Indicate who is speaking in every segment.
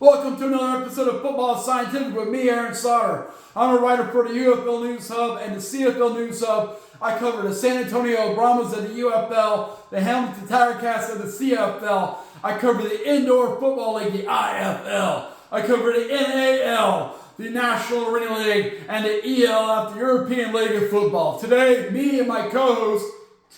Speaker 1: Welcome to another episode of Football Scientific with me, Aaron Sauter. I'm a writer for the UFL News Hub and the CFL News Hub. I cover the San Antonio Brahmas of the UFL, the Hamilton Tigercats of the CFL. I cover the Indoor Football League, the IFL. I cover the NAL, the National Arena League, and the ELF, the European League of Football. Today, me and my co-host,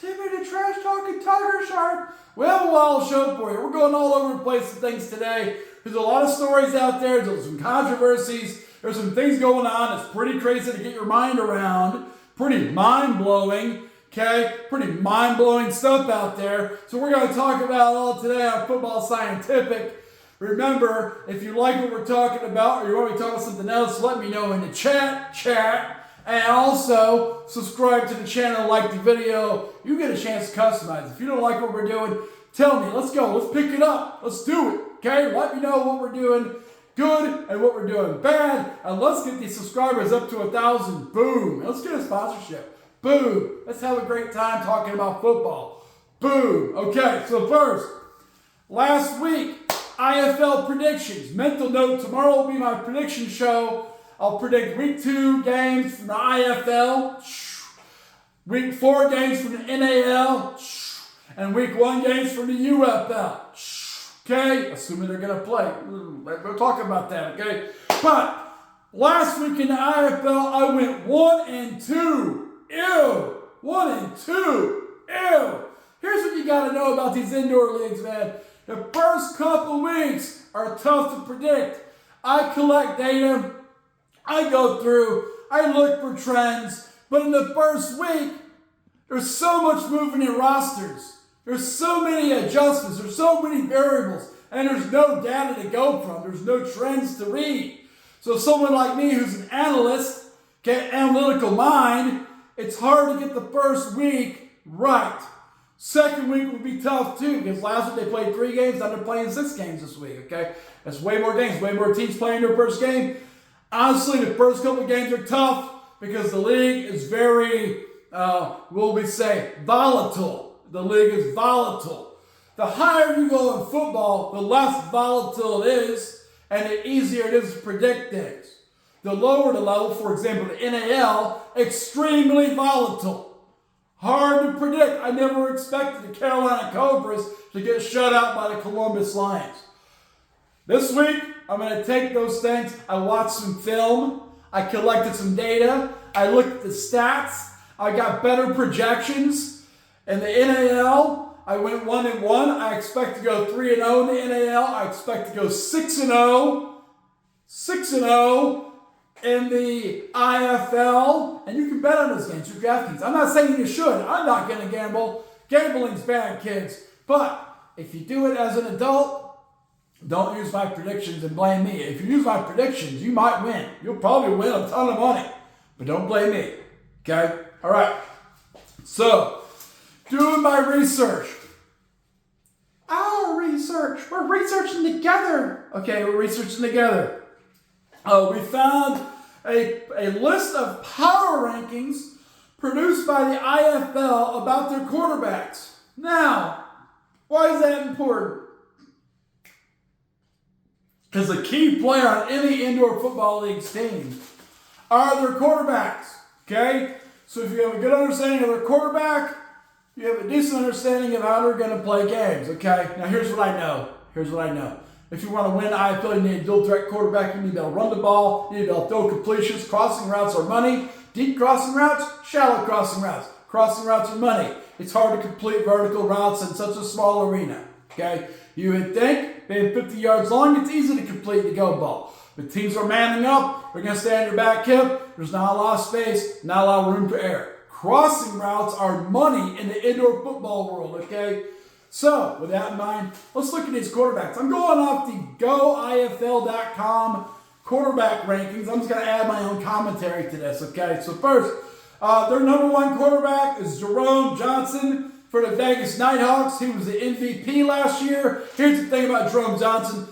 Speaker 1: Timmy the Trash Talking Tiger Shark, we have a wild show for you. We're going all over the place with things today. There's a lot of stories out there. There's some controversies. There's some things going on. It's pretty crazy to get your mind around. Pretty mind-blowing, okay? Pretty mind-blowing stuff out there. So we're going to talk about it all today on Football Scientific. Remember, if you like what we're talking about or you want me to talk about something else, let me know in the chat. And also, subscribe to the channel, like the video. You get a chance to customize. If you don't like what we're doing, tell me. Let's go. Let's pick it up. Let's do it. Okay? Let me know what we're doing good and what we're doing bad. And let's get these subscribers up to 1,000. Boom. Let's get a sponsorship. Boom. Let's have a great time talking about football. Boom. Okay, so first, last week, IFL predictions. Mental note, tomorrow will be my prediction show. I'll predict week 2 games from the IFL, week 4 games from the NAL, and week 1 games from the UFL. Okay? Assuming they're going to play. We'll talk about that, okay? But last week in the IFL, I went 1-2. Ew. 1-2. Ew. Here's what you got to know about these indoor leagues, man. The first couple weeks are tough to predict. I collect data. I go through, I look for trends, but in the first week, there's so much movement in rosters. There's so many adjustments. There's so many variables, and there's no data to go from. There's no trends to read. So someone like me who's an analyst, analytical mind, it's hard to get the first week right. Second week will be tough too, because last week they played 3 games, now they're playing 6 games this week, okay? That's way more games, way more teams playing their first game. Honestly, the first couple of games are tough because the league is very, volatile. The league is volatile. The higher you go in football, the less volatile it is, and the easier it is to predict things. The lower the level, for example, the NAL, extremely volatile. Hard to predict. I never expected the Carolina Cobras to get shut out by the Columbus Lions. This week, I'm going to take those things. I watched some film. I collected some data. I looked at the stats. I got better projections. In the NAL, I went 1-1. I expect to go 3-0 in the NAL. I expect to go 6-0. 6-0 in the IFL. And you can bet on those games through DraftKings. I'm not saying you should. I'm not going to gamble. Gambling's bad, kids. But if you do it as an adult, don't use my predictions and blame me. If you use my predictions, you might win. You'll probably win a ton of money. But don't blame me. Okay? All right. So, doing my research. Our research. We're researching together. Okay, we're researching together. We found a list of power rankings produced by the IFL about their quarterbacks. Now, why is that important? Because the key player on any indoor football league's team are their quarterbacks, okay? So if you have a good understanding of their quarterback, you have a decent understanding of how they're going to play games, okay? Now here's what I know. If you want to win IFL, you need a dual threat quarterback. You need to be able to run the ball. You need to be able to throw completions. Crossing routes are money. Deep crossing routes, shallow crossing routes. Crossing routes are money. It's hard to complete vertical routes in such a small arena, okay? You would think, being 50 yards long, it's easy to complete the go ball. But teams are manning up. They're going to stay on your back hip. There's not a lot of space, not a lot of room for error. Crossing routes are money in the indoor football world, okay? So, with that in mind, let's look at these quarterbacks. I'm going off the GoIFL.com quarterback rankings. I'm just going to add my own commentary to this, okay? So first, their number 1 quarterback is Jerome Johnson for the Vegas Nighthawks. He was the MVP last year. Here's the thing about Jerome Johnson.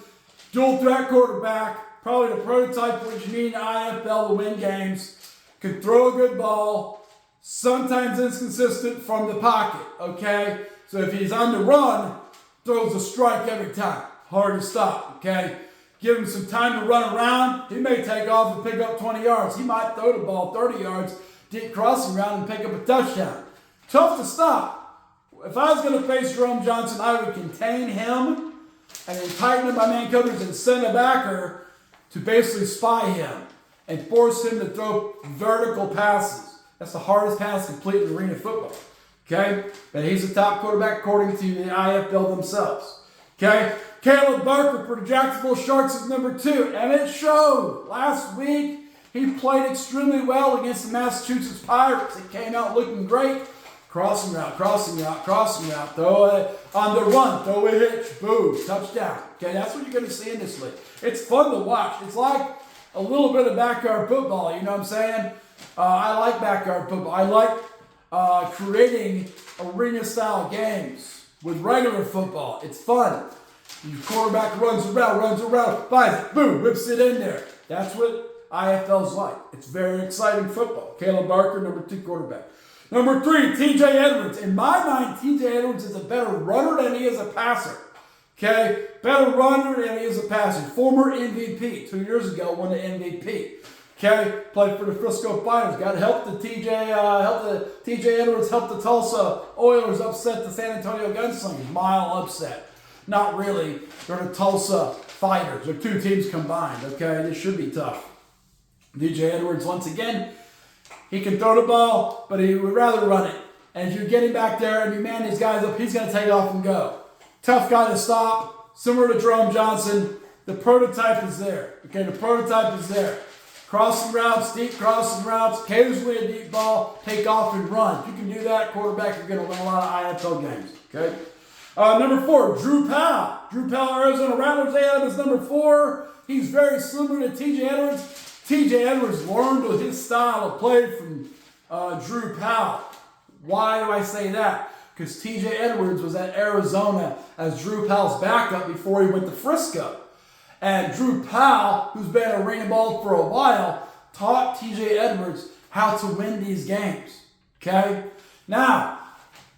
Speaker 1: Dual threat quarterback. Probably the prototype for what you need in the IFL to win games. Can throw a good ball. Sometimes inconsistent from the pocket, okay? So if he's on the run, throws a strike every time. Hard to stop, okay? give him some time to run around. He may take off and pick up 20 yards. He might throw the ball 30 yards, deep crossing route, and pick up a touchdown. Tough to stop. If I was going to face Jerome Johnson, I would contain him and then tighten up my man coverage and send a backer to basically spy him and force him to throw vertical passes. That's the hardest pass to complete in arena football. Okay? But he's the top quarterback according to the IFL themselves. Okay? Caleb Barker for the Jacksonville Sharks is number 2. And it showed. Last week, he played extremely well against the Massachusetts Pirates. He came out looking great. Crossing route, crossing route, crossing route. Throw it on the run. Throw a hitch. Boom. Touchdown. Okay? That's what you're going to see in this league. It's fun to watch. It's like a little bit of backyard football. You know what I'm saying? I like backyard football. I like creating arena-style games with regular football. It's fun. Your quarterback runs around, finds it, boom, whips it in there. That's what IFL's like. It's very exciting football. Caleb Barker, number 2 quarterback. Number 3, TJ Edwards. In my mind, TJ Edwards is a better runner than he is a passer. Okay? Better runner than he is a passer. Former MVP. 2 years ago, won the MVP. Okay? Played for the Frisco Fighters. Got to help the TJ Edwards help the Tulsa Oilers upset the San Antonio Gunslingers. Mile upset. Not really. They're the Tulsa Fighters. They're 2 teams combined. Okay? This should be tough. TJ Edwards, once again, he can throw the ball, but he would rather run it. And if you get him back there and you man these guys up, he's going to take off and go. Tough guy to stop. Similar to Jerome Johnson. The prototype is there. Okay, the prototype is there. Crossing routes, deep crossing routes, occasionally a deep ball, take off and run. If you can do that, quarterback, you're going to win a lot of IFL games. Okay. Number 4, Drew Powell. Drew Powell, Arizona Rattlers. They have him as number 4. He's very similar to TJ Edwards. TJ Edwards learned his style of play from Drew Powell. Why do I say that? Because TJ Edwards was at Arizona as Drew Powell's backup before he went to Frisco. And Drew Powell, who's been a arena ball for a while, taught TJ Edwards how to win these games. Okay? Now,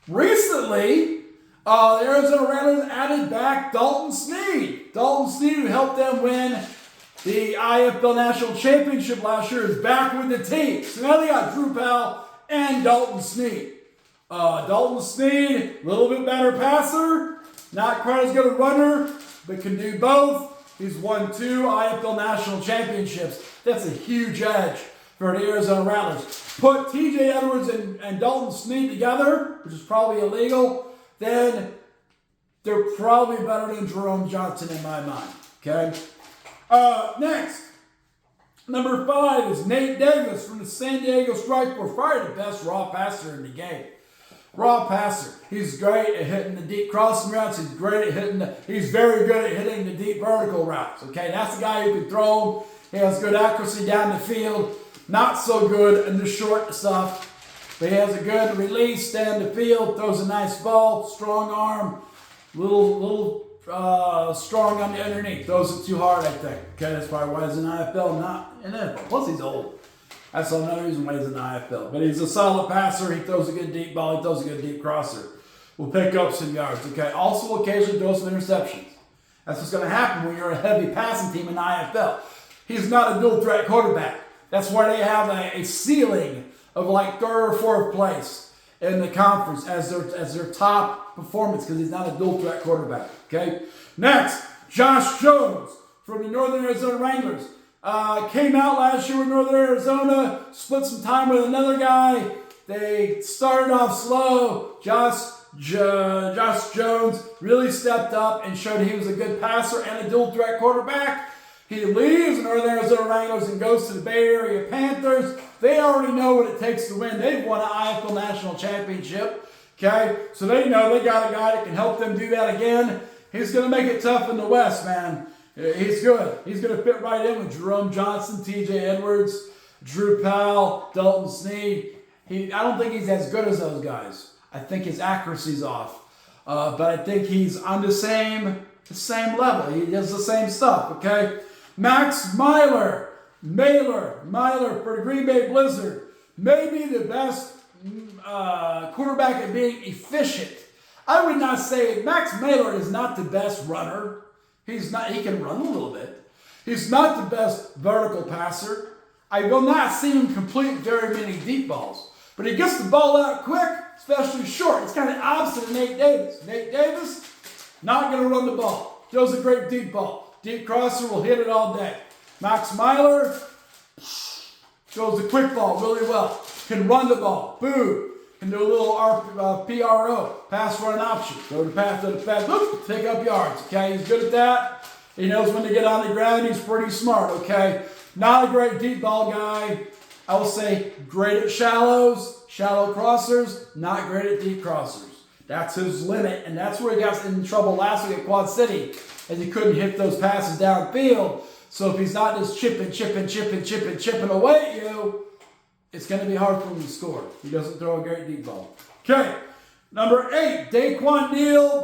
Speaker 1: recently, the Arizona Rattlers added back Dalton Sneed. Dalton Sneed, who helped them win the IFL National Championship last year, is back with the team. So now they got Drew Powell and Dalton Sneed. Dalton Sneed, a little bit better passer, not quite as good a runner, but can do both. He's won 2 IFL National Championships. That's a huge edge for the Arizona Rattlers. Put TJ Edwards and Dalton Sneed together, which is probably illegal, then they're probably better than Jerome Johnson in my mind. Okay? Next, number 5 is Nate Davis from the San Diego Strike Force, probably the best raw passer in the game. Raw passer. He's great at hitting the deep crossing routes. He's great at he's very good at hitting the deep vertical routes. Okay, that's the guy who can throw them. He has good accuracy down the field. Not so good in the short stuff. But he has a good release down the field. Throws a nice ball. Strong arm. Little strong on the underneath. Throws it too hard, I think. Okay, that's probably why he's in IFL, not in NFL. Plus, he's old. That's another reason why he's in the IFL. But he's a solid passer. He throws a good deep ball. He throws a good deep crosser. Will pick up some yards. Okay. Also, occasionally throw some interceptions. That's what's going to happen when you're a heavy passing team in the IFL. He's not a dual threat quarterback. That's why they have a ceiling of like 3rd or 4th place in the conference as their top performance because he's not a dual threat quarterback. Okay. Next, Josh Jones from the Northern Arizona Wranglers. Came out last year with Northern Arizona, split some time with another guy. They started off slow. Josh Jones really stepped up and showed he was a good passer and a dual threat quarterback. He leaves the Northern Arizona Wranglers and goes to the Bay Area Panthers. They already know what it takes to win. They've won an IFL National Championship. Okay, so they know they got a guy that can help them do that again. He's going to make it tough in the West, man. He's good. He's going to fit right in with Jerome Johnson, TJ Edwards, Drew Powell, Dalton Sneed. I don't think he's as good as those guys. I think his accuracy's off. But I think he's on the same level. He does the same stuff, okay? Max Mailer for the Green Bay Blizzard. Maybe the best quarterback at being efficient. I would not say Max Mailer is not the best runner. He's not. He can run a little bit, He's not the best vertical passer. I will not see him complete very many deep balls. But he gets the ball out quick, especially short. It's kind of opposite of Nate Davis. Nate Davis, not going to run the ball. Throws a great deep ball. Deep crosser will hit it all day. Max Myler throws the quick ball really well. Can run the ball. Boom. Can do a little PRO, pass run option. Throw the pass, whoop, take up yards. Okay, he's good at that. He knows when to get on the ground. He's pretty smart. Okay, not a great deep ball guy. I will say great at shallows, shallow crossers, not great at deep crossers. That's his limit, and that's where he got in trouble last week at Quad City, as he couldn't hit those passes downfield. So if he's not just chipping away at you, it's going to be hard for him to score. He doesn't throw a great deep ball. Okay, number 8, Daquan Neal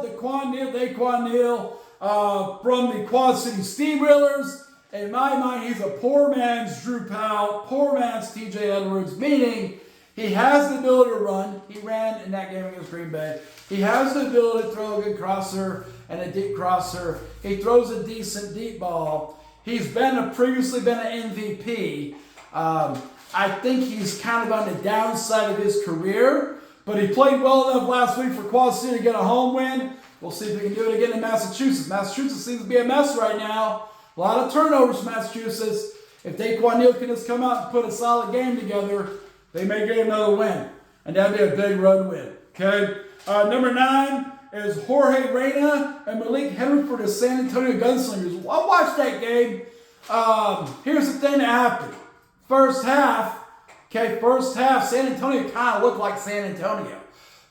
Speaker 1: from the Quad City Steamwheelers. In my mind, he's a poor man's Drew Powell, poor man's TJ Edwards, meaning he has the ability to run. He ran in that game against Green Bay. He has the ability to throw a good crosser and a deep crosser. He throws a decent deep ball. He's previously been an MVP. I think he's kind of on the downside of his career, but he played well enough last week for Quad City to get a home win. We'll see if we can do it again in Massachusetts. Massachusetts seems to be a mess right now. A lot of turnovers for Massachusetts. If Daquan Neal can just come out and put a solid game together, they may get another win. And that'd be a big road win. Okay? Number 9 is Jorge Reyna and Malik Henry for the San Antonio Gunslingers. I watched that game. Here's the thing that happened. First half, San Antonio kind of looked like San Antonio.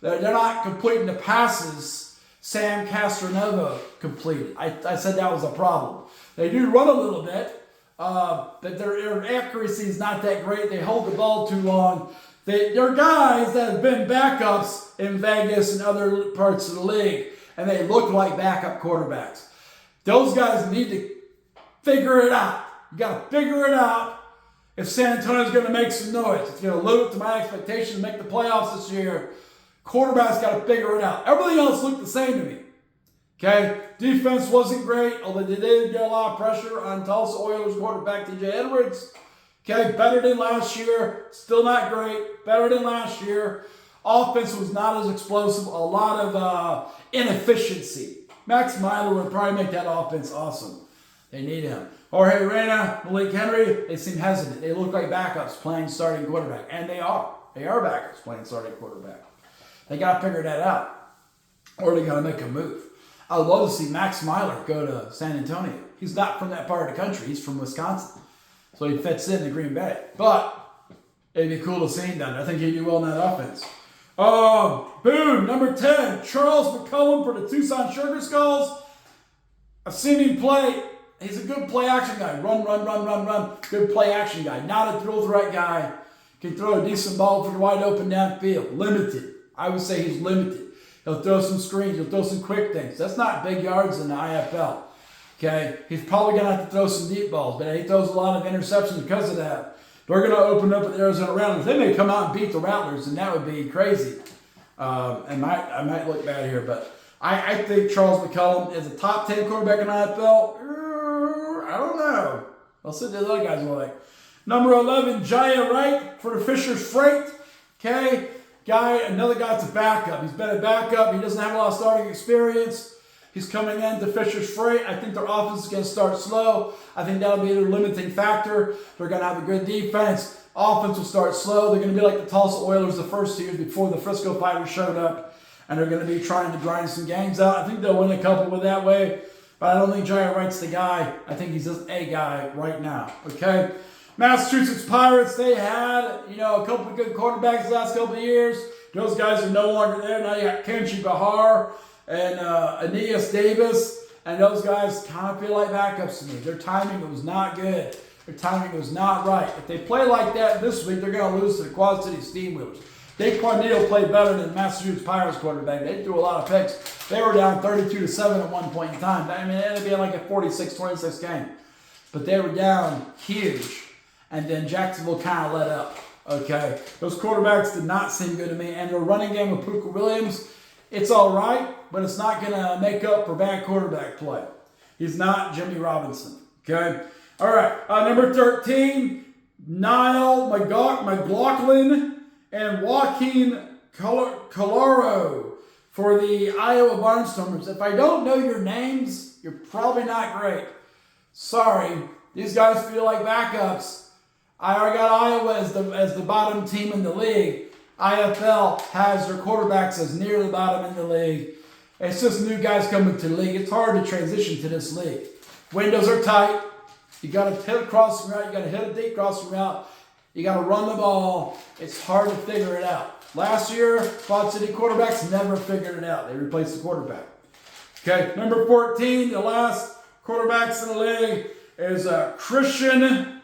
Speaker 1: They're not completing the passes Sam Castronova completed. I said that was a problem. They do run a little bit, but their accuracy is not that great. They hold the ball too long. They're guys that have been backups in Vegas and other parts of the league, and they look like backup quarterbacks. Those guys need to figure it out. You got to figure it out if San Antonio's going to make some noise. It's going to live up to my expectations to make the playoffs this year. Quarterback's got to figure it out. Everything else looked the same to me. Okay, defense wasn't great, although they did get a lot of pressure on Tulsa Oilers quarterback TJ Edwards. Okay, better than last year, still not great, better than last year. Offense was not as explosive, a lot of inefficiency. Max Myler would probably make that offense awesome. They need him. Jorge Reyna, Malik Henry, they seem hesitant. They look like backups playing starting quarterback, and they are. They are backups playing starting quarterback. They got to figure that out, or they got to make a move. I would love to see Max Myler go to San Antonio. He's not from that part of the country. He's from Wisconsin. So he fits in Green Bay. But it'd be cool to see him down there. I think he'd do well in that offense. Boom, number 10, Charles McCullum for the Tucson Sugar Skulls. I've seen him play. He's a good play action guy. Run. Good play action guy. Not a throw threat guy. Can throw a decent ball for the wide open downfield. Limited. I would say he's limited. He'll throw some screens. He'll throw some quick things. That's not big yards in the IFL. Okay? He's probably going to have to throw some deep balls, but he throws a lot of interceptions because of that. They're going to open up at the Arizona Rattlers. They may come out and beat the Rattlers, and that would be crazy. I might look bad here, but I think Charles McCullum is a top 10 quarterback in the IFL. I don't know. I'll see what the other guys are like. Number 11, Jaya Wright for the Fisher's Freight. Okay? Another guy's a backup. He's been a backup. He doesn't have a lot of starting experience. He's coming in to Fisher's Freight. I think their offense is going to start slow. I think that'll be their limiting factor. They're going to have a good defense. Offense will start slow. They're going to be like the Tulsa Oilers the first 2 years before the Frisco Fighters showed up. And they're going to be trying to grind some games out. I think they'll win a couple with that way. But I don't think Jaya Wright's the guy. I think he's just a guy right now. Okay? Massachusetts Pirates, they had, a couple of good quarterbacks the last couple of years. Those guys are no longer there. Now you got Kenshi Bahar and Aeneas Davis, and those guys kind of feel like backups to me. Their timing was not good. Their timing was not right. If they play like that this week, they're going to lose to the Quad City Steamwheelers. Daquan Neal played better than Massachusetts Pirates quarterback. They threw a lot of picks. They were down 32-7 at one point in time. I mean, it ended up being like a 46-26 game. But they were down huge. And then Jacksonville kind of let up. Okay, those quarterbacks did not seem good to me. And their running game with Pooka Williams, it's all right, but it's not going to make up for bad quarterback play. He's not Jimmy Robinson. Okay. All right. Number 13, Niall McLaughlin and Joaquin Calaro for the Iowa Barnstormers. If I don't know your names, you're probably not great. Sorry. These guys feel like backups. I got Iowa as the bottom team in the league. IFL has their quarterbacks as near the bottom in the league. It's just new guys coming to the league. It's hard to transition to this league. Windows are tight. You got to hit a crossing route. You got to hit a deep crossing route. You got to run the ball. It's hard to figure it out. Last year, Quad City quarterbacks never figured it out. They replaced the quarterback. Okay, number 14, the last quarterbacks in the league is Christian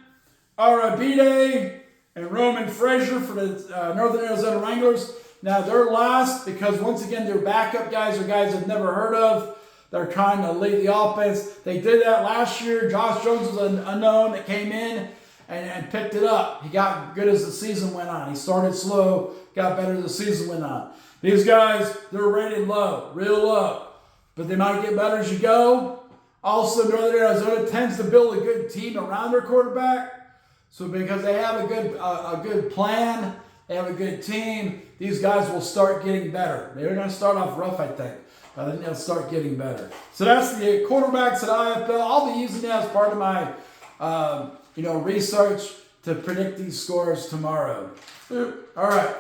Speaker 1: Arabide and Roman Frazier for the Northern Arizona Wranglers. Now, they're last because, once again, their backup guys are guys I've never heard of. They're trying to lead the offense. They did that last year. Josh Jones was an unknown that came in and picked it up. He got good as the season went on. He started slow, got better as the season went on. These guys, they're rated low, real low. But they might get better as you go. Also, Northern Arizona tends to build a good team around their quarterback. So because they have a good plan, they have a good team, these guys will start getting better. They're going to start off rough, I think. I think they'll start getting better. So that's the quarterbacks at IFL. I'll be using that as part of my research to predict these scores tomorrow. All right.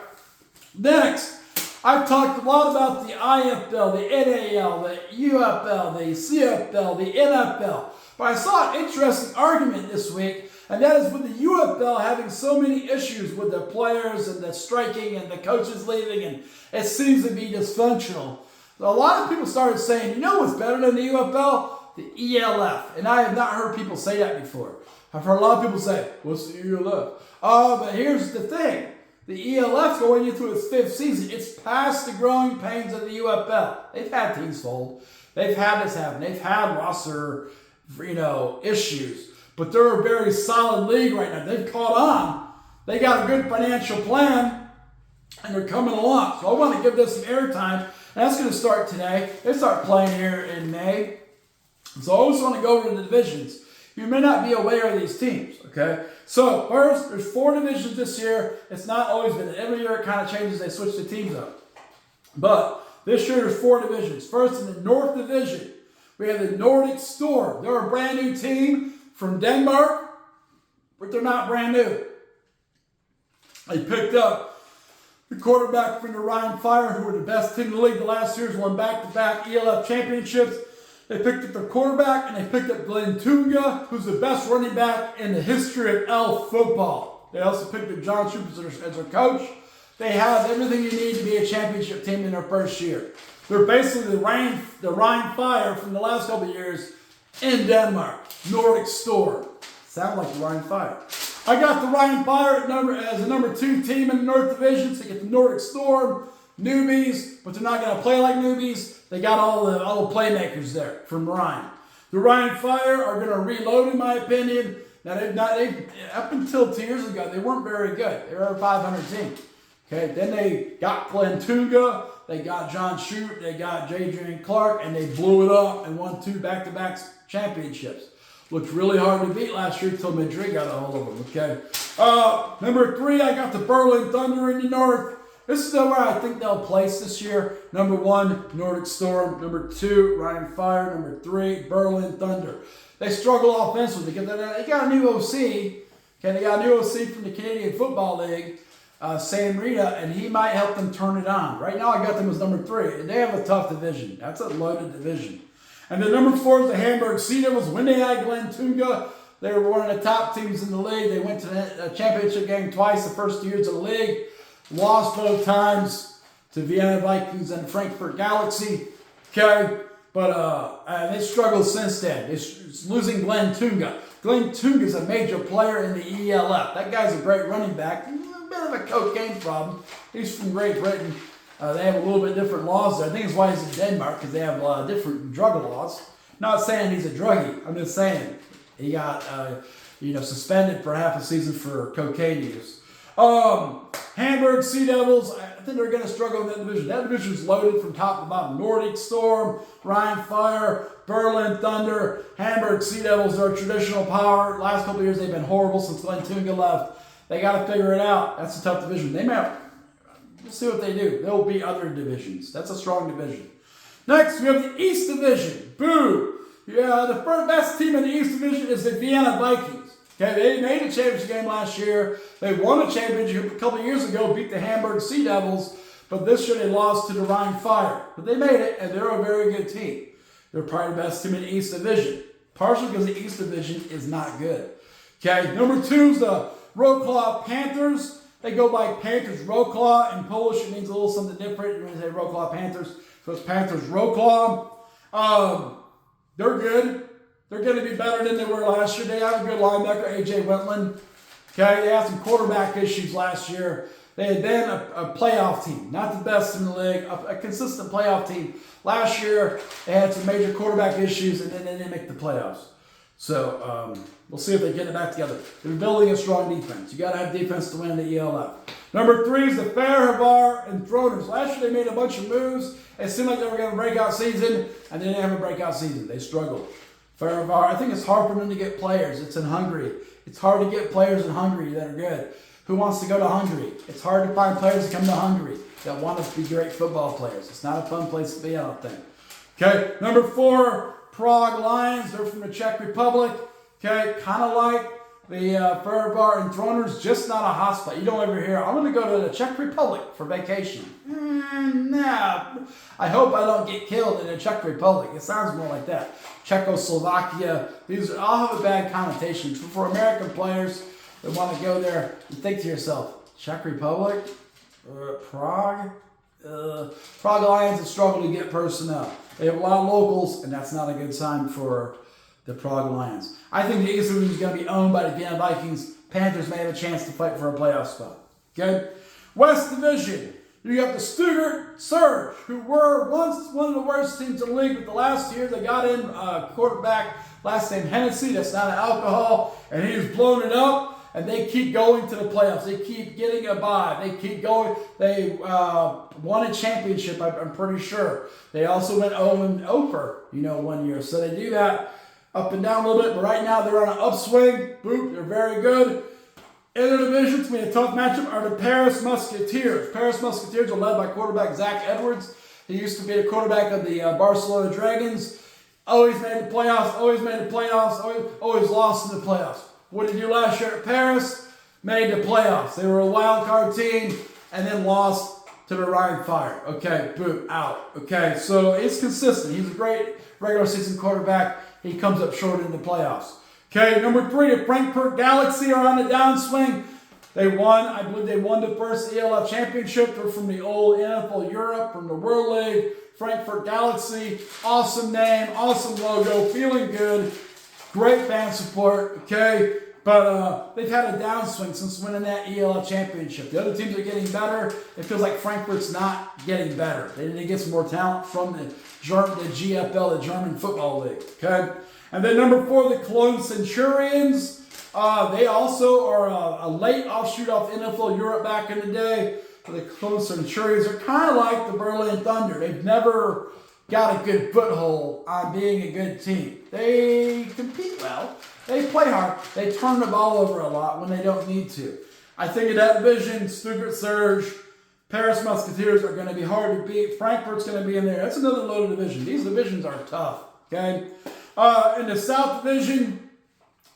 Speaker 1: Next, I've talked a lot about the IFL, the NAL, the UFL, the CFL, the NFL. But I saw an interesting argument this week, and that is with the UFL having so many issues with the players and the striking and the coaches leaving, and it seems to be dysfunctional. So a lot of people started saying, you know what's better than the UFL? The ELF. And I have not heard people say that before. I've heard a lot of people say, what's the ELF? But here's the thing. The ELF's going into its 5th season. It's past the growing pains of the UFL. They've had teams fold. They've had this happen. They've had roster, issues. But they're a very solid league right now. They've caught on. They got a good financial plan, and they're coming along. So I want to give this some airtime. And that's going to start today. They start playing here in May. So I always want to go over the divisions. You may not be aware of these teams, okay? So first, there's 4 divisions this year. It's not always been. Every year it kind of changes. They switch the teams up. But this year there's 4 divisions. First, in the North Division, we have the Nordic Storm. They're a brand new team from Denmark, but they're not brand new. They picked up the quarterback from the Ryan Fire, who were the best team in the league the last years, won back-to-back ELF championships. They picked up their quarterback, and they picked up Glenn Tunga, who's the best running back in the history of elf football. They also picked up John Schupp as their coach. They have everything you need to be a championship team in their first year. They're basically the Ryan Fire from the last couple of years in Denmark. Nordic Storm. Sound like the Ryan Fire. I got the Ryan Fire as a number 2 team in the North Division. So you get the Nordic Storm, newbies, but they're not going to play like newbies. They got all the playmakers there from Ryan. The Ryan Fire are going to reload, in my opinion. Now they up until 2 years ago, they weren't very good. They were a 500 team. Okay, then they got Glenn Tunga, they got John Schupp, they got J.J. Clark, and they blew it up and won 2 back-to-back championships. Looked really hard to beat last year until Madrid got a hold of them, okay? Number 3, I got the Berlin Thunder in the North. This is where I think they'll place this year. Number 1, Nordic Storm. Number 2, Ryan Fire. Number 3, Berlin Thunder. They struggle offensively because they got a new OC. Okay, they got a new OC from the Canadian Football League, Sam Rita, and he might help them turn it on. Right now, I got them as number 3, and they have a tough division. That's a loaded division. And then number 4 is the Hamburg Sea Devils. When they had Glenn Tunga, they were one of the top teams in the league. They went to the championship game twice the first 2 years of the league. Lost both times to Vienna Vikings and Frankfurt Galaxy. Okay, but they struggled since then. It's losing Glenn Tunga. Glenn Tunga is a major player in the ELF. That guy's a great running back. A bit of a cocaine problem. He's from Great Britain. They have a little bit different laws there. I think it's why he's in Denmark, because they have a lot of different drug laws. Not saying he's a druggie. I'm just saying he got suspended for half a season for cocaine use. Hamburg Sea Devils, I think they're going to struggle in that division. That division's loaded from top to bottom. Nordic Storm, Rhein Fire, Berlin Thunder, Hamburg Sea Devils are traditional power. Last couple of years they've been horrible since Glenn Tunga left. They got to figure it out. That's a tough division. We'll see what they do. They'll beat other divisions. That's a strong division. Next, we have the East Division. Boo! Yeah, the first best team in the East Division is the Vienna Vikings. Okay, they made a championship game last year. They won a championship a couple of years ago, beat the Hamburg Sea Devils, but this year they lost to the Rhein Fire. But they made it, and they're a very good team. They're probably the best team in the East Division, partially because the East Division is not good. Okay, number 2 is the Wrocław Panthers. They go by Panthers Wrocław. In Polish, it means a little something different. You're going to say Wrocław Panthers, so it's Panthers Wrocław. They're good. They're going to be better than they were last year. They have a good linebacker, A.J. Wentland. Okay, they had some quarterback issues last year. They had been a playoff team, not the best in the league, a consistent playoff team. Last year, they had some major quarterback issues, and then they didn't make the playoffs. So we'll see if they get it back together. They're building a strong defense. You got to have defense to win the ELF. Number 3 is the Fehérvár and Throners. Last year, they made a bunch of moves. It seemed like they were going to breakout season, and they didn't have a breakout season. They struggled. Fehérvár, I think it's hard for them to get players. It's in Hungary. It's hard to get players in Hungary that are good. Who wants to go to Hungary? It's hard to find players to come to Hungary that want to be great football players. It's not a fun place to be, I don't think. Okay, number 4, Prague Lions. They're from the Czech Republic. Okay, kind of like the Fehérvár and Throners, just not a hot spot. You don't ever hear, I'm going to go to the Czech Republic for vacation. Nah. I hope I don't get killed in the Czech Republic. It sounds more like that. Czechoslovakia. These all have a bad connotation. For American players that want to go there, you think to yourself, Czech Republic? Prague? Prague Lions have struggled to get personnel. They have a lot of locals, and that's not a good sign for the Prague Lions. I think the East Division is going to be owned by the Vienna Vikings. Panthers may have a chance to fight for a playoff spot. Okay? West Division. You got the Stuttgart Surge, who were once one of the worst teams in the league, but the last year they got in quarterback, last name Hennessy, that's not an alcohol, and he's blown it up, and they keep going to the playoffs. They keep getting a bye. They keep going. They won a championship, I'm pretty sure. They also went 0-0, 1 year. So they do that up and down a little bit, but right now they're on an upswing. Boop, they're very good. In the division, it's going to be a tough matchup, are the Paris Musketeers. Paris Musketeers are led by quarterback Zach Edwards. He used to be the quarterback of the Barcelona Dragons. Always made the playoffs, always lost in the playoffs. What did he do last year at Paris? Made the playoffs. They were a wild card team and then lost to the Rhein Fire. Okay, boom, out. Okay, so it's consistent. He's a great regular season quarterback. He comes up short in the playoffs. Okay, number 3, the Frankfurt Galaxy are on the downswing. They won, I believe they won the first ELF championship. They're from the old NFL Europe, from the World League. Frankfurt Galaxy, awesome name, awesome logo, feeling good. Great fan support, okay? But they've had a downswing since winning that ELF championship. The other teams are getting better. It feels like Frankfurt's not getting better. They need to get some more talent from the GFL, the German Football League, okay? And then number 4, the Cologne Centurions. They also are a late offshoot off NFL Europe back in the day. The Cologne Centurions are kind of like the Berlin Thunder. They've never got a good foothold on being a good team. They compete well. They play hard. They turn the ball over a lot when they don't need to. I think in that division, Stuttgart Surge, Paris Musketeers are going to be hard to beat. Frankfurt's going to be in there. That's another loaded division. These divisions are tough, okay? In the South Division,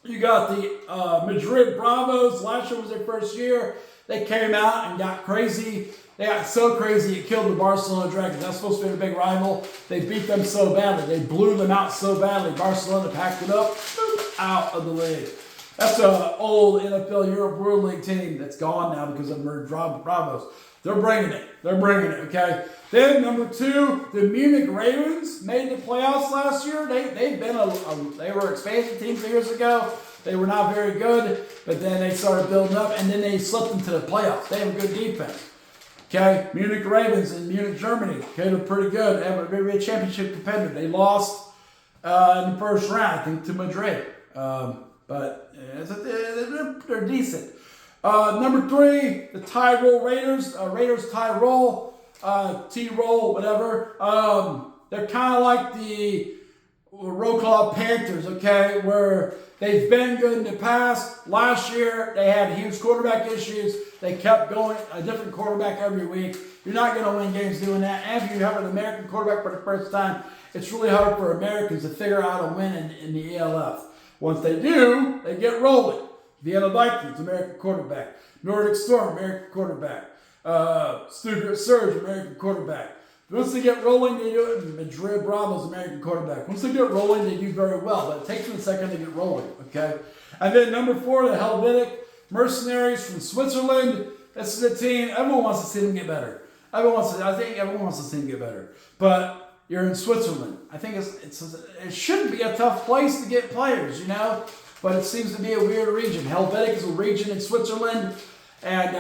Speaker 1: you got the Madrid Bravos. Last year was their first year. They came out and got crazy. They got so crazy it killed the Barcelona Dragons. That's supposed to be a big rival. They beat them so badly. They blew them out so badly. Barcelona packed it up, out of the league. That's an old NFL Europe World League team that's gone now because of Madrid Bravos. They're bringing it. They're bringing it, okay? Then, number 2, the Munich Ravens made the playoffs last year. They've been they were expansion teams years ago. They were not very good, but then they started building up, and then they slipped into the playoffs. They have a good defense. Okay, Munich Ravens in Munich, Germany. Okay, they're pretty good. They have a very championship contender. They lost in the first round, I think, to Madrid. But they're decent. Number 3, the Tyrol Raiders. Raiders Tyrol, T-Roll, whatever. They're kind of like the Roll Call Panthers, okay, where they've been good in the past. Last year, they had huge quarterback issues. They kept going a different quarterback every week. You're not going to win games doing that. And if you have an American quarterback for the first time, it's really hard for Americans to figure out how to win in the ELF. Once they do, they get rolling. Vienna Vikings, American quarterback. Nordic Storm, American quarterback. Stuttgart Surge, American quarterback. Once they get rolling, they do it. And Madrid Bravos, American quarterback. Once they get rolling, they do very well. But it takes them a second to get rolling, okay? And then number 4, the Helvetic Mercenaries from Switzerland. This is a team, everyone wants to see them get better. I think everyone wants to see them get better. But you're in Switzerland. I think it shouldn't be a tough place to get players, you know? But it seems to be a weird region. Helvetic is a region in Switzerland. And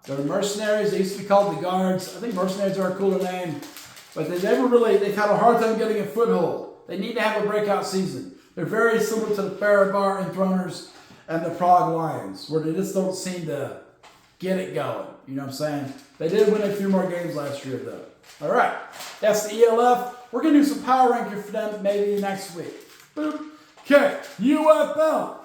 Speaker 1: they're mercenaries. They used to be called the Guards. I think mercenaries are a cooler name. But they've had a hard time getting a foothold. They need to have a breakout season. They're very similar to the Faribar Enthroners and the Prague Lions, where they just don't seem to get it going. You know what I'm saying? They did win a few more games last year, though. All right. That's the ELF. We're going to do some power ranking for them maybe next week. Boop. Okay. UFL.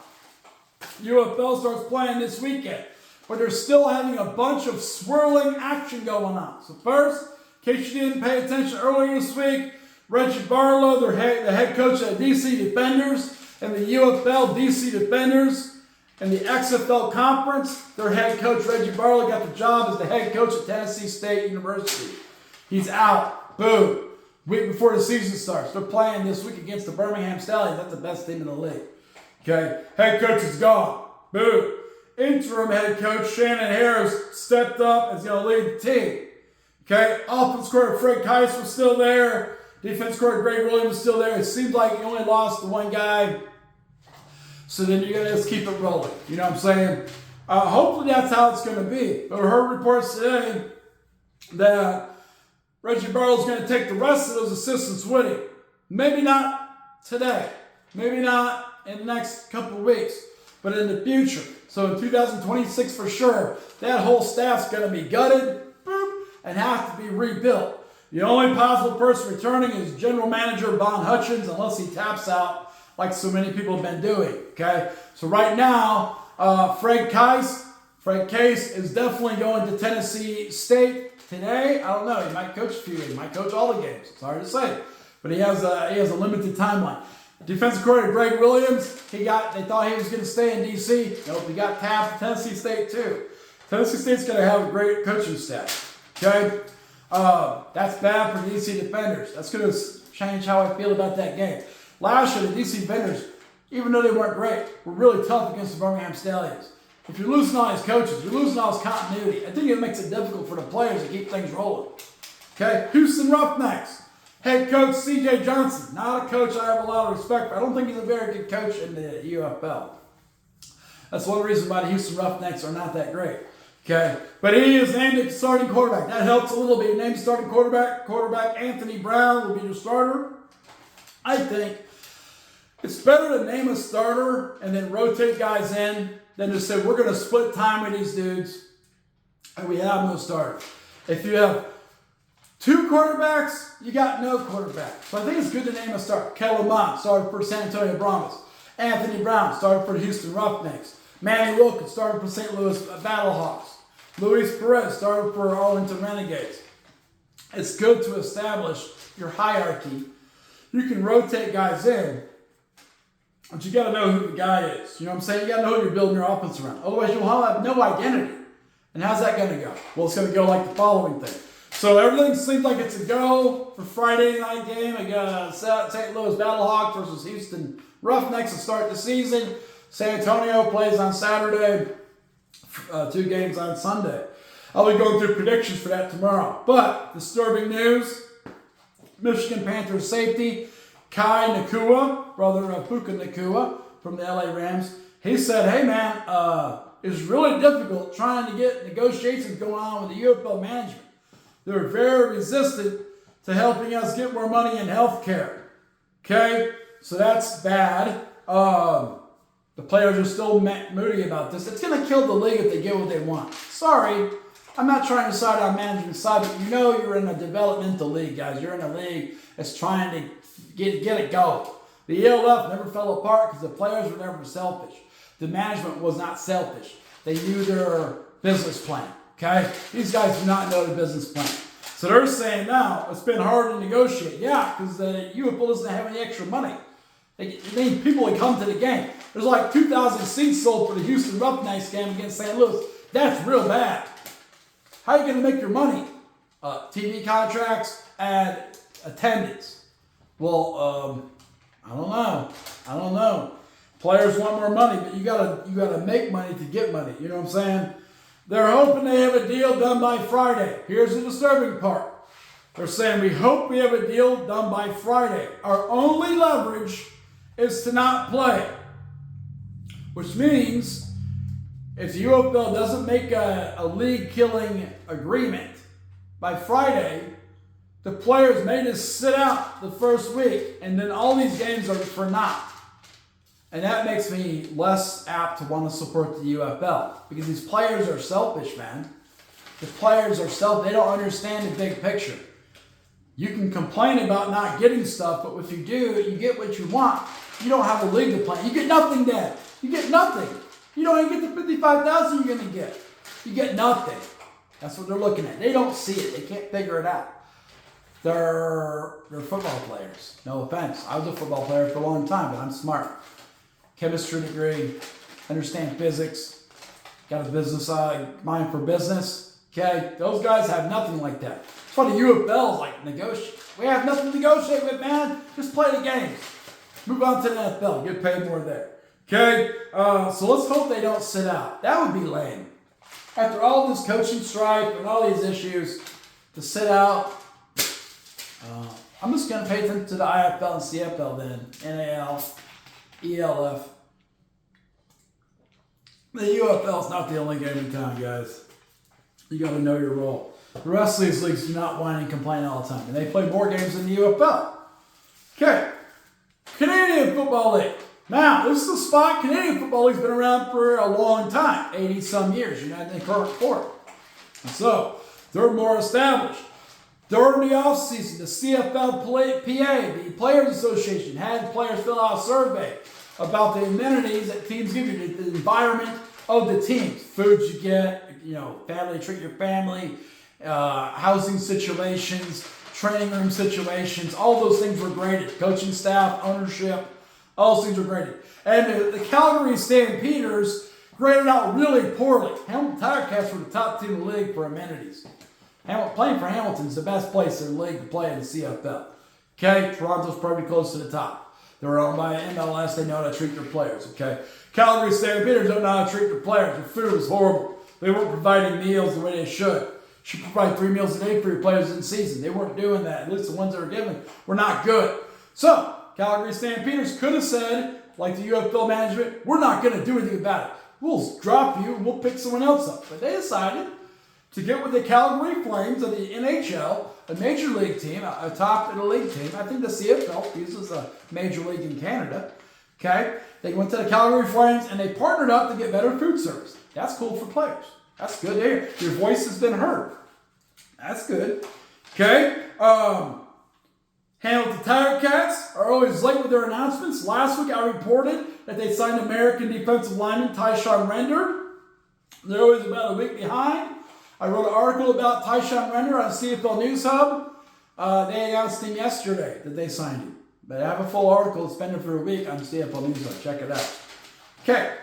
Speaker 1: UFL starts playing this weekend. But they're still having a bunch of swirling action going on. So first, in case you didn't pay attention earlier this week, Reggie Barlow, the head coach of the DC Defenders, and the UFL DC Defenders, and the XFL Conference, their head coach, Reggie Barlow, got the job as the head coach at Tennessee State University. He's out. Boom. Week before the season starts. They're playing this week against the Birmingham Stallions. That's the best team in the league. Okay? Head coach is gone. Boom. Interim head coach Shannon Harris stepped up and is going to lead the team. Okay? Offense coordinator Fred Keiss was still there. Defense coordinator Greg Williams was still there. It seems like you only lost the one guy. So then you're going to just keep it rolling. You know what I'm saying? Hopefully that's how it's going to be. But we heard reports today that Reggie Barlow's going to take the rest of those assistants with him. Maybe not today. Maybe not in the next couple of weeks. But in the future. So in 2026 for sure, that whole staff's going to be gutted and have to be rebuilt. The only possible person returning is General Manager Bon Hutchins, unless he taps out like so many people have been doing. Okay, so right now, Fred Keiss is definitely going to Tennessee State today. I don't know. He might coach a few games. He might coach all the games. It's hard to say, but he has a limited timeline. Defensive coordinator Greg Williams, they thought he was going to stay in DC. Nope, he got tapped to Tennessee State too. Tennessee State's going to have a great coaching staff. Okay, that's bad for the DC Defenders. That's going to change how I feel about that game. Last year, the DC Defenders, even though they weren't great, were really tough against the Birmingham Stallions. If you're losing all these coaches, you're losing all this continuity. I think it makes it difficult for the players to keep things rolling. Okay, Houston Roughnecks. Head coach C.J. Johnson, not a coach I have a lot of respect for. I don't think he's a very good coach in the UFL. That's one reason why the Houston Roughnecks are not that great. Okay, but he is named the starting quarterback. That helps a little bit. Named starting quarterback. Quarterback Anthony Brown will be your starter. I think it's better to name a starter and then rotate guys in than to say we're going to split time with these dudes and we have no starters. If you have two quarterbacks, you got no quarterback. So I think it's good to name a starter. Kellen Mond started for San Antonio Brahmas. Anthony Brown started for the Houston Roughnecks. Manny Wilkins started for St. Louis Battlehawks. Luis Perez started for Arlington Renegades. It's good to establish your hierarchy. You can rotate guys in, but you got to know who the guy is. You know what I'm saying? You got to know who you're building your offense around. Otherwise, you'll have no identity. And how's that going to go? Well, it's going to go like the following thing. So everything seems like it's a go for Friday night game against St. Louis Battlehawks versus Houston Roughnecks to start the season. San Antonio plays on Saturday, 2 games on Sunday. I'll be going through predictions for that tomorrow. But disturbing news, Michigan Panthers safety Kai Nakua, brother of Puka Nakua from the LA Rams, he said, hey man, it's really difficult trying to get negotiations going on with the UFL management. They're very resistant to helping us get more money in health care. Okay? So that's bad. The players are still moody about this. It's going to kill the league if they get what they want. Sorry, I'm not trying to side on management's side, but you know you're in a developmental league, guys. You're in a league that's trying to get it going. The ELF never fell apart because the players were never selfish. The management was not selfish. They knew their business plan, okay? These guys do not know the business plan. So they're saying now, it's been hard to negotiate. Yeah, because the UFL doesn't have any extra money. They need people to come to the game. There's like 2,000 seats sold for the Houston Roughnecks game against St. Louis. That's real bad. How are you going to make your money? TV contracts and attendance. Well, I don't know. Players want more money, but you gotta make money to get money. You know what I'm saying? They're hoping they have a deal done by Friday. Here's the disturbing part. They're saying we hope we have a deal done by Friday. Our only leverage is to not play, which means if the UFL doesn't make a league-killing agreement by Friday, the players may just sit out the first week, and then all these games are for naught. And that makes me less apt to want to support the UFL because these players are selfish, man. The players are selfish. They don't understand the big picture. You can complain about not getting stuff, but if you do, you get what you want. You don't have a league to play. You get nothing then. You get nothing. You don't even get the $55,000 you're going to get. You get nothing. That's what they're looking at. They don't see it. They can't figure it out. They're football players. No offense. I was a football player for a long time, but I'm smart. Chemistry degree, understand physics, got a business mind for business. Okay, those guys have nothing like that. That's why the UFL is like negotiate. We have nothing to negotiate with, man. Just play the games. Move on to the NFL. Get paid more there. Okay, so let's hope they don't sit out. That would be lame. After all this coaching strife and all these issues, to sit out. I'm just going to pay attention to the IFL and CFL then. NAL. ELF. The UFL is not the only game in town, guys. You got to know your role. The rest of these leagues do not whine and complain all the time, and they play more games than the UFL. Okay, Canadian Football League. Now, this is the spot. Canadian Football League's been around for a long time, 80-some years. You're not in the current court. So, they're more established. During the offseason, the CFL PA, the Players Association, had players fill out a survey about the amenities that teams give you, the environment of the teams. Foods you get, family, treat your family, housing situations, training room situations, all those things were graded. Coaching staff, ownership, all those things were graded. And the Calgary Stampeders graded out really poorly. Hamilton Tiger-Cats were the top team in the league for amenities. Playing for Hamilton is the best place in the league to play in the CFL. Okay, Toronto's probably close to the top. They're owned by MLS. They know how to treat their players. Okay, Calgary Stampeders don't know how to treat their players. Their food is horrible. They weren't providing meals the way they should. You should provide 3 meals a day for your players in season. They weren't doing that. At least the ones that were given were not good. So Calgary Stampeders could have said, like the UFL management, we're not going to do anything about it. We'll drop you and we'll pick someone else up. But they decided to get with the Calgary Flames of the NHL, a major league team, a top in the league team. I think the CFL uses a major league in Canada. Okay? They went to the Calgary Flames and they partnered up to get better food service. That's cool for players. That's good to hear. Your voice has been heard. That's good. Okay? Hamilton Tiger-Cats are always late with their announcements. Last week I reported that they signed American defensive lineman Tyshawn Render. They're always about a week behind. I wrote an article about Tyshawn Render on CFL News Hub. They announced him yesterday that they signed him. But I have a full article. It's been for a week on CFL News Hub. Check it out. Okay,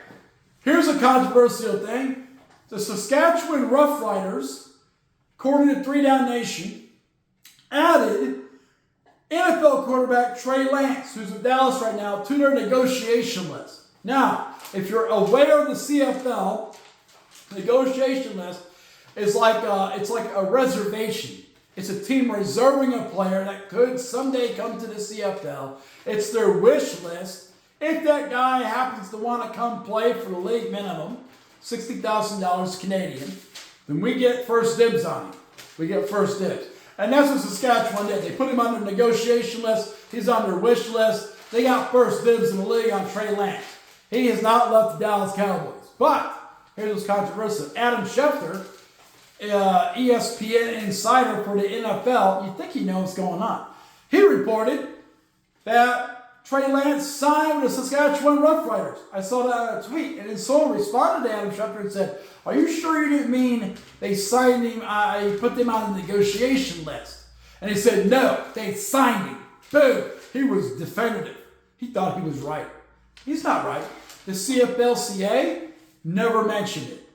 Speaker 1: here's a controversial thing. The Saskatchewan Roughriders, according to 3 Down Nation, added NFL quarterback Trey Lance, who's with Dallas right now, to their negotiation list. Now, if you're aware of the CFL negotiation list, it's like a reservation. It's a team reserving a player that could someday come to the CFL. It's their wish list. If that guy happens to want to come play for the league minimum, $60,000 Canadian, then we get first dibs on him. We get first dibs. And that's what Saskatchewan did. They put him on their negotiation list. He's on their wish list. They got first dibs in the league on Trey Lance. He has not left the Dallas Cowboys. But here's what's controversial. Adam Schefter, ESPN insider for the NFL, you think he knows what's going on. He reported that Trey Lance signed with the Saskatchewan Roughriders. I saw that in a tweet, and then someone responded to Adam Schefter and said, "Are you sure you didn't mean they signed him, put them on the negotiation list?" And he said, "No, they signed him." Boom. He was definitive. He thought he was right. He's not right. The CFL-CA never mentioned it.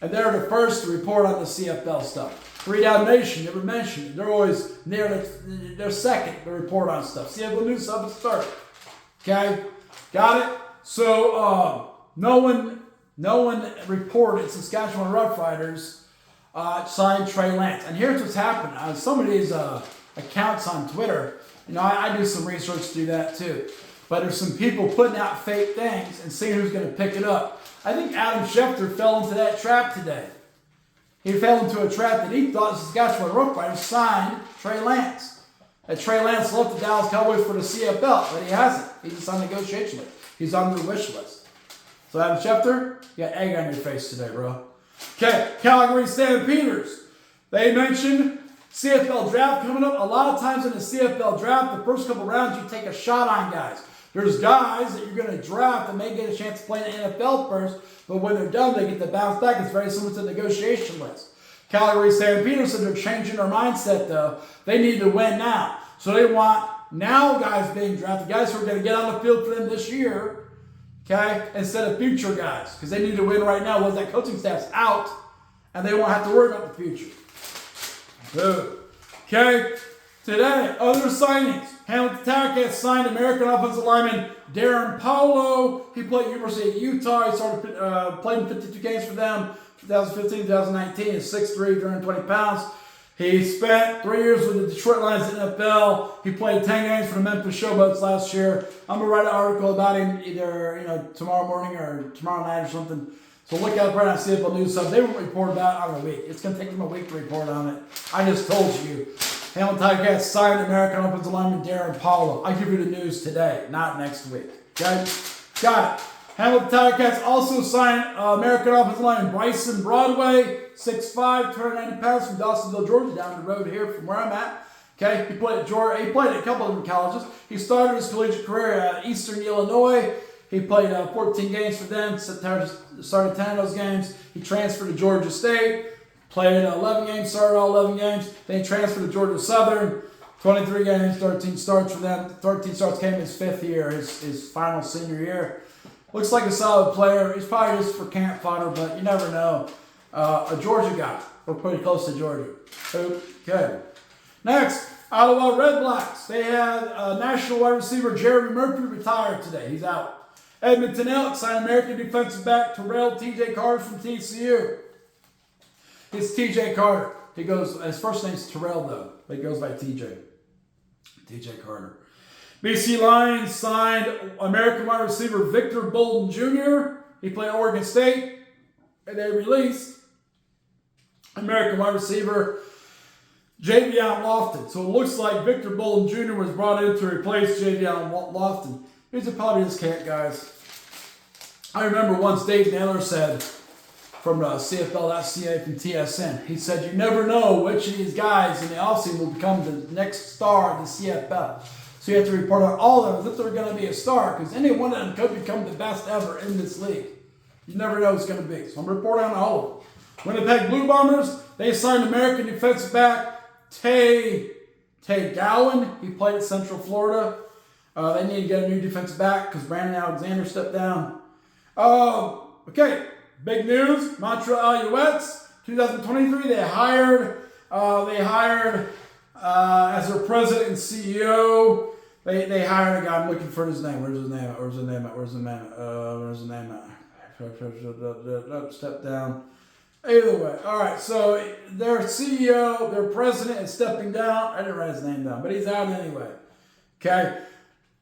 Speaker 1: And they're the first to report on the CFL stuff. 3 Down Nation never mentioned it. They're always they're second to report on stuff. CFL News Hub is third. Okay? Got it? So no one reported Saskatchewan Roughriders signed Trey Lance. And here's what's happened. On some of these accounts on Twitter, I do some research to do that too. But there's some people putting out fake things and seeing who's going to pick it up. I think Adam Schefter fell into that trap today. He fell into a trap that he thought the Saskatchewan Roughriders signed Trey Lance. That Trey Lance left the Dallas Cowboys for the CFL, but he hasn't. He's just on negotiation list. He's on their wish list. So Adam Schefter, you got egg on your face today, bro. Okay, Calgary Stampeders. They mentioned CFL draft coming up. A lot of times in the CFL draft, the first couple rounds, you take a shot on guys. There's guys that you're going to draft that may get a chance to play in the NFL first, but when they're done, they get to bounce back. It's very similar to the negotiation list. Calgary Stampeders said they're changing their mindset, though. They need to win now. So they want now guys being drafted, guys who are going to get on the field for them this year, okay, instead of future guys, because they need to win right now once that coaching staff's out, and they won't have to worry about the future. Boom. Okay, today, other signings. Hamilton Tiger-Cats signed American offensive lineman Darren Paulo. He played at University of Utah. He played in 52 games for them, 2015-2019. He's 6'3", 320 pounds. He spent 3 years with the Detroit Lions in the NFL. He played 10 games for the Memphis Showboats last year. I'm going to write an article about him either tomorrow morning or tomorrow night or something. So look out for it on CFL News Hub. They won't report about it on a week. It's going to take them a week to report on it. I just told you. Hamilton Tiger-Cats signed American offensive lineman Darren Paulo. I give you the news today, not next week. Okay? Got it. Hamilton Tiger-Cats also signed American offensive lineman Bryson Broadway, 6'5", 290 pounds from Dawsonville, Georgia, down the road here from where I'm at. Okay? He played at Georgia. He played at a couple of different colleges. He started his collegiate career at Eastern Illinois. He played 14 games for them, started 10 of those games. He transferred to Georgia State, played 11 games, started all 11 games. Then he transferred to Georgia Southern, 23 games, 13 starts for them. 13 starts came in his 5th year, his final senior year. Looks like a solid player. He's probably just for camp fodder, but you never know. A Georgia guy. We're pretty close to Georgia. Okay. Next, Ottawa Redblacks. They had national wide receiver Jeremy Murphy retired today. He's out. Edmonton Elks signed American defensive back Terrell T.J. Carter from TCU. It's T.J. Carter. His first name's Terrell, though. But he goes by T.J. T.J. Carter. BC Lions signed American wide receiver Victor Bolden Jr. He played at Oregon State. And they released American wide receiver Javion Lofton. So it looks like Victor Bolden Jr. was brought in to replace Javion Lofton. Here's a probably this cat, guys. I remember once Dave Naylor said from CFL.ca from TSN, he said, you never know which of these guys in the offseason will become the next star in the CFL. So you have to report on all of them as if they're going to be a star, because any one of them could become the best ever in this league. You never know who's going to be. So I'm reporting on all of them. Winnipeg Blue Bombers, they signed American defensive back Tay Gowan. He played at Central Florida. They need to get a new defensive back because Brandon Alexander stepped down. Okay, big news. Montreal Alouettes, 2023. They hired as their president and CEO. They hired a guy. I'm looking for his name. Where's his name at? Step down. Either way. All right. So their CEO, their president is stepping down. I didn't write his name down, but he's out anyway. Okay.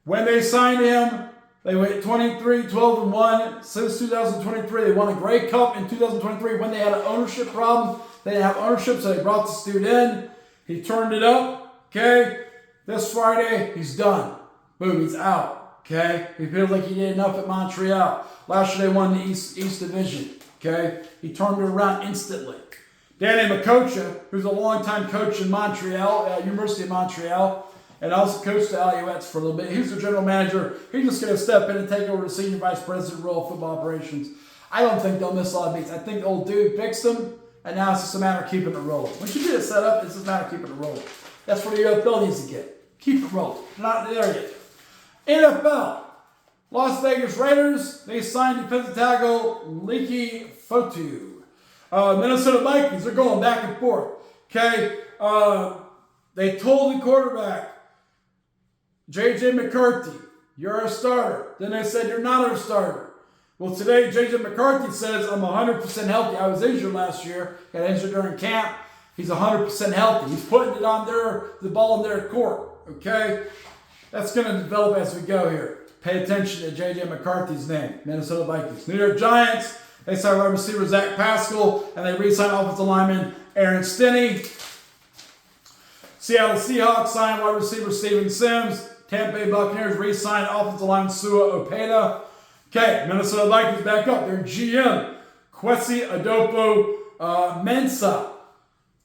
Speaker 1: When they signed him, they went 23-12-1 since 2023. They won a Grey Cup in 2023 when they had an ownership problem. They didn't have ownership, so they brought this dude in. He turned it up. Okay. This Friday, he's done. Boom, he's out. Okay? He feels like he did enough at Montreal. Last year they won the East Division. Okay? He turned it around instantly. Danny McCocha, who's a longtime coach in Montreal, University of Montreal, and also coached the Alouettes for a little bit. He's the general manager. He's just going to step in and take over the senior vice president role of football operations. I don't think they'll miss a lot of beats. I think the old dude fixed them, and now it's just a matter of keeping it rolling. Once you get it set up, it's just a matter of keeping it rolling. That's what the UFL needs to get. Keep it rolling. Not there yet. NFL. Las Vegas Raiders, they signed defensive tackle Leaky Fotu. Minnesota Vikings, they're going back and forth. Okay? They told the quarterback, J.J. McCarthy, you're a starter. Then they said, you're not a starter. Well, today, J.J. McCarthy says, I'm 100% healthy. I was injured last year. Got injured during camp. He's 100% healthy. He's putting it on the ball in their court. Okay? That's going to develop as we go here. Pay attention to J.J. McCarthy's name. Minnesota Vikings. New York Giants, they signed wide receiver Zach Pascal, and they re-signed offensive lineman Aaron Stinney. Seattle Seahawks signed wide receiver Steven Sims. Tampa Bay Buccaneers re-signed offensive lineman Sua Opeta. Okay, Minnesota Vikings back up. Their GM, Kwesi Adofo-Mensah,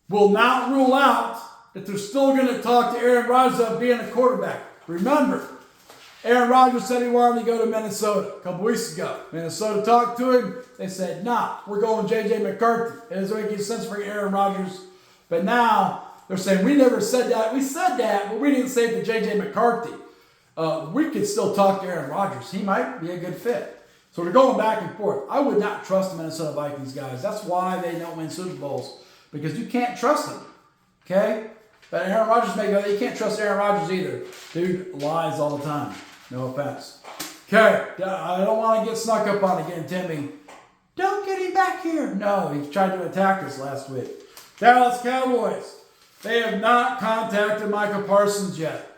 Speaker 1: will not rule out that they're still going to talk to Aaron Rodgers about being a quarterback. Remember, Aaron Rodgers said he wanted to go to Minnesota a couple weeks ago. Minnesota talked to him. They said, nah, we're going J.J. McCarthy. It doesn't make any sense for Aaron Rodgers. But now they're saying, we never said that. We said that, but we didn't say it to J.J. McCarthy. We could still talk to Aaron Rodgers. He might be a good fit. So they're going back and forth. I would not trust the Minnesota Vikings, guys. That's why they don't win Super Bowls. Because you can't trust them. Okay? But Aaron Rodgers may go, you can't trust Aaron Rodgers either. Dude lies all the time. No offense. Okay, I don't want to get snuck up on again, Timmy. Don't get him back here. No, he tried to attack us last week. Dallas Cowboys. They have not contacted Michael Parsons yet.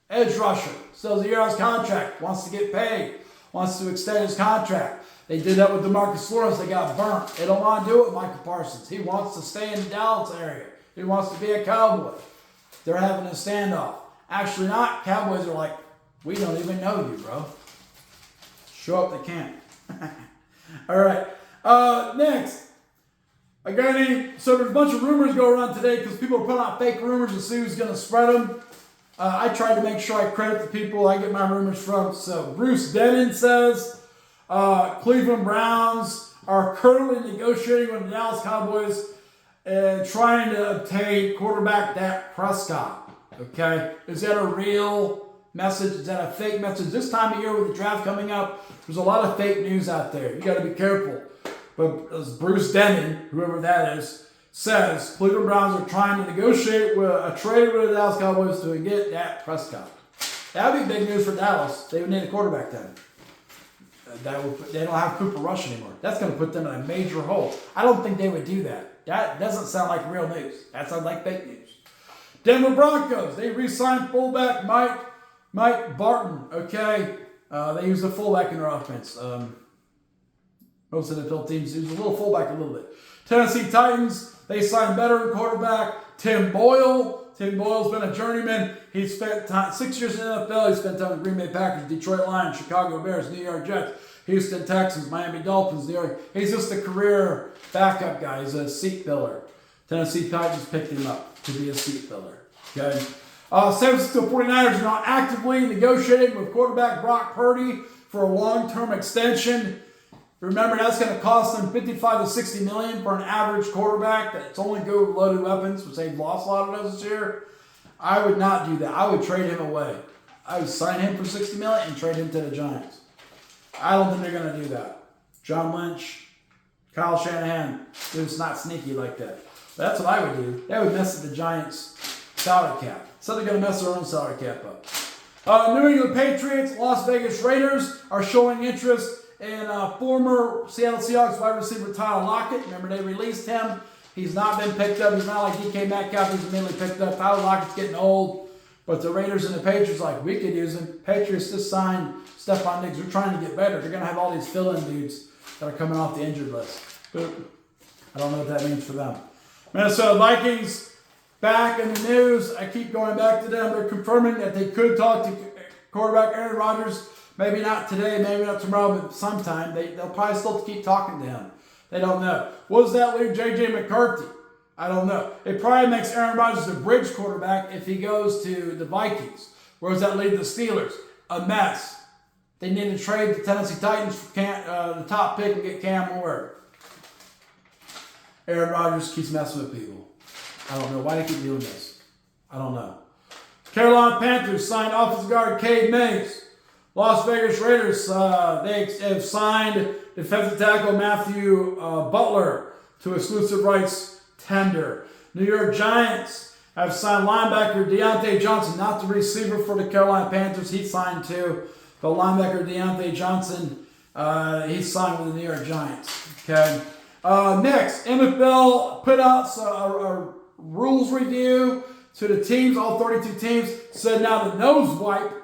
Speaker 1: Edge rusher. Still has a year on his contract. Wants to get paid. Wants to extend his contract. They did that with DeMarcus Lawrence. They got burnt. They don't want to do it with Michael Parsons. He wants to stay in the Dallas area. He wants to be a Cowboy. They're having a standoff. Actually not. Cowboys are like, we don't even know you, bro. Show up, they can't. All right. Next. A guy named, so there's a bunch of rumors go around today because people are putting out fake rumors to see who's going to spread them. I try to make sure I credit the people I get my rumors from. So Bruce Dennen says Cleveland Browns are currently negotiating with the Dallas Cowboys and trying to obtain quarterback Dak Prescott. Okay? Is that a real message? Is that a fake message? This time of year with the draft coming up, there's a lot of fake news out there. You got to be careful. But as Bruce Dennen, whoever that is, says Cleveland Browns are trying to negotiate with a trade with the Dallas Cowboys to get Dak Prescott. That would be big news for Dallas. They would need a quarterback then. They don't have Cooper Rush anymore. That's going to put them in a major hole. I don't think they would do that. That doesn't sound like real news. That sounds like fake news. Denver Broncos. They re-signed fullback Mike Barton. Okay, they use a fullback in their offense. Most of the NFL teams use a little fullback a little bit. Tennessee Titans. They signed veteran quarterback Tim Boyle. Tim Boyle's been a journeyman. He spent 6 years in the NFL. He spent time with Green Bay Packers, Detroit Lions, Chicago Bears, New York Jets, Houston Texans, Miami Dolphins, New York. He's just a career backup guy. He's a seat filler. Tennessee Titans picked him up to be a seat filler. Okay. San Francisco 49ers are now actively negotiating with quarterback Brock Purdy for a long-term extension. Remember, that's going to cost them $55 to $60 million for an average quarterback that's only good with loaded weapons, which they've lost a lot of those this year. I would not do that. I would trade him away. I would sign him for $60 million and trade him to the Giants. I don't think they're going to do that. John Lynch, Kyle Shanahan, it's not sneaky like that. But that's what I would do. That would mess with the Giants' salary cap. So they're going to mess their own salary cap up. New England Patriots, Las Vegas Raiders are showing interest in former Seattle Seahawks wide receiver Tyler Lockett. Remember, they released him. He's not been picked up. He's not like DK Metcalf. He's immediately picked up. Tyler Lockett's getting old. But the Raiders and the Patriots like, we could use him. Patriots just signed Stephon Diggs. They're trying to get better. They're going to have all these fill-in dudes that are coming off the injured list. I don't know what that means for them. Minnesota Vikings, back in the news. I keep going back to them. They're confirming that they could talk to quarterback Aaron Rodgers. Maybe not today, maybe not tomorrow, but sometime. They'll probably still keep talking to him. They don't know. What does that leave J.J. McCarthy? I don't know. It probably makes Aaron Rodgers a bridge quarterback if he goes to the Vikings. Where does that leave the Steelers? A mess. They need to trade the Tennessee Titans for the top pick and get Cam Ward. Aaron Rodgers keeps messing with people. I don't know why they keep doing this. I don't know. Carolina Panthers signed offensive guard Cade Mays. Las Vegas Raiders, they have signed defensive tackle Matthew Butler to exclusive rights tender. New York Giants have signed linebacker Deontay Johnson, not the receiver for the Carolina Panthers. He signed too. But linebacker Deontay Johnson, he signed with the New York Giants. Okay. Next, NFL put out a rules review to the teams, all 32 teams. Said now the nose wipe.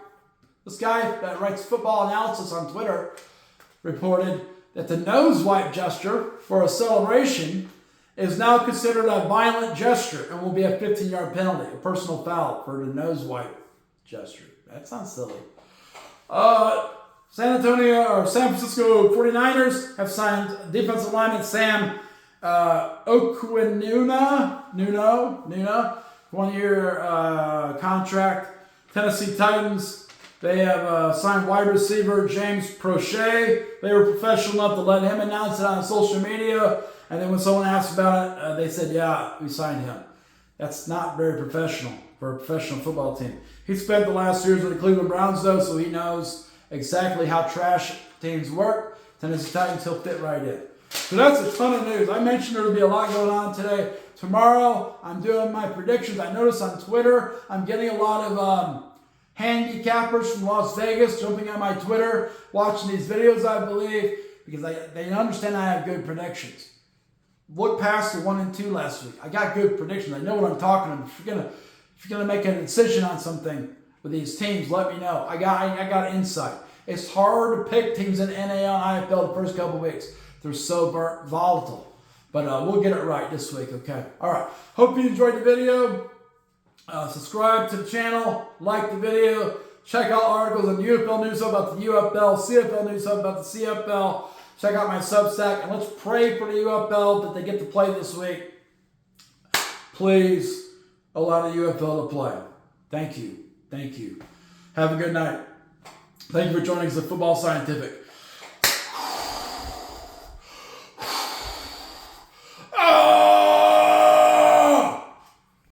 Speaker 1: This guy that writes football analysis on Twitter reported that the nose wipe gesture for a celebration is now considered a violent gesture and will be a 15-yard penalty, a personal foul for the nose wipe gesture. That sounds silly. San Francisco 49ers have signed defensive lineman Sam Okwuegbunam, 1-year contract. Tennessee Titans, they have signed wide receiver James Prochet. They were professional enough to let him announce it on social media. And then when someone asked about it, they said, yeah, we signed him. That's not very professional for a professional football team. He spent the last years with the Cleveland Browns, though, so he knows exactly how trash teams work. Tennessee Titans, he'll fit right in. So that's a ton of news. I mentioned there will be a lot going on today. Tomorrow, I'm doing my predictions. I noticed on Twitter, I'm getting a lot of handicappers from Las Vegas jumping on my Twitter, watching these videos, I believe, because they understand I have good predictions. Look past the 1 and 2 last week. I got good predictions. I know what I'm talking about. If you're gonna make a decision on something with these teams, let me know. I got insight. It's hard to pick teams in NAL and IFL the first couple of weeks. They're so volatile. But we'll get it right this week, okay? All right. Hope you enjoyed the video. Subscribe to the channel. Like the video. Check out articles on the UFL News Hub about the UFL, CFL News Hub about the CFL. Check out my Substack. And let's pray for the UFL that they get to play this week. Please allow the UFL to play. Thank you. Thank you. Have a good night. Thank you for joining us at Football Scientific.